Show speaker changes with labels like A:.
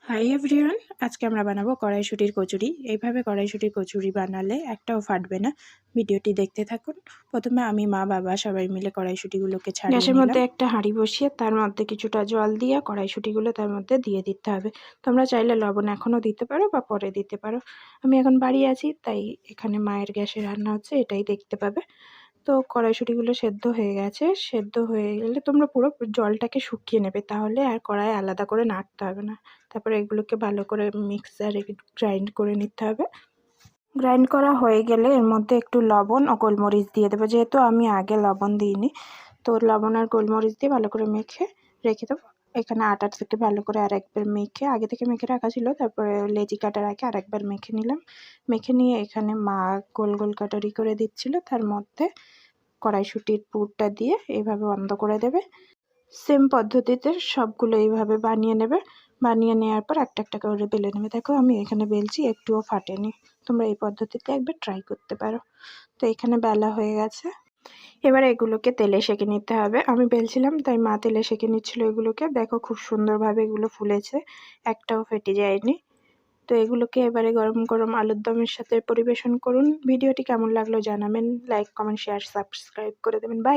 A: Hi everyone, আজকে আমরা বানাবো কড়াইশুঁটির কচুরি। এইভাবে কড়াইশুঁটির কচুরি বানালে একটাও ফাটবে না। ভিডিওটি দেখতে থাকুন। প্রথমে আমি, মা, বাবা সবাই মিলে কড়াইশুঁটিগুলোকে ছাড়িয়ে
B: গ্যাসের মধ্যে
A: নিলাম।
B: একটা হাঁড়ি বসিয়ে তার মধ্যে কিছুটা জল দিয়ে কড়াইশুঁটিগুলো তার মধ্যে দিয়ে দিতে হবে। তোমরা চাইলে লবণ এখনও দিতে পারো বা পরে দিতে পারো। আমি এখন বাড়ি আছি, তাই এখানে মায়ের গ্যাসে রান্না হচ্ছে, এটাই দেখতে পাবে। তো কড়াইশুঁটিগুলো সেদ্ধ হয়ে গেছে। সেদ্ধ হয়ে গেলে তোমরা পুরো জলটাকে শুকিয়ে নেবে, তাহলে আর কড়াই আলাদা করে নাড়তে হবে না। তারপরে এগুলোকে ভালো করে মিক্সারে গ্রাইন্ড করে নিতে হবে। গ্রাইন্ড করা হয়ে গেলে এর মধ্যে একটু লবণ ও গোলমরিচ দিয়ে দেবো। যেহেতু আমি আগে লবণ দিইনি, তো লবণ আর গোলমরিচ দিয়ে ভালো করে মেখে রেখে দেবো। এখানে আটা থেকে ভালো করে আরেকবার মেখে, আগে থেকে মেখে রাখা ছিল, তারপরে লেচি কাটার আগে আরেকবার মেখে নিলাম। মেখে নিয়ে এখানে মা গোল গোল কাটারি করে দিচ্ছিল, তার মধ্যে কড়াইশুঁটির পুরটা দিয়ে এইভাবে বন্ধ করে দেবে। সেম পদ্ধতিতে সবগুলো এইভাবে বানিয়ে নেবে। বানিয়ে নেওয়ার পর একটা একটা করে বেলে নেবে। দেখো আমি এখানে বেলছি, একটুও ফাটেনি। তোমরা এই পদ্ধতিতে একবার ট্রাই করতে পারো। তো এখানে বেলা হয়ে গেছে। এবার এগুলোকে তেলে সেঁকে নিতে হবে। আমি বেলছিলাম, তাই মা তেলে সেঁকে নিচ্ছিল এগুলোকে। দেখো খুব সুন্দরভাবে এগুলো ফুলেছে, একটাও ফেটে যায়নি। তো এগুলোকে এবারে গরম গরম আলুর দমের সাথে পরিবেশন করুন। ভিডিওটি কেমন লাগলো জানাবেন। লাইক, কমেন্ট, শেয়ার, সাবস্ক্রাইব করে দেবেন। বাই।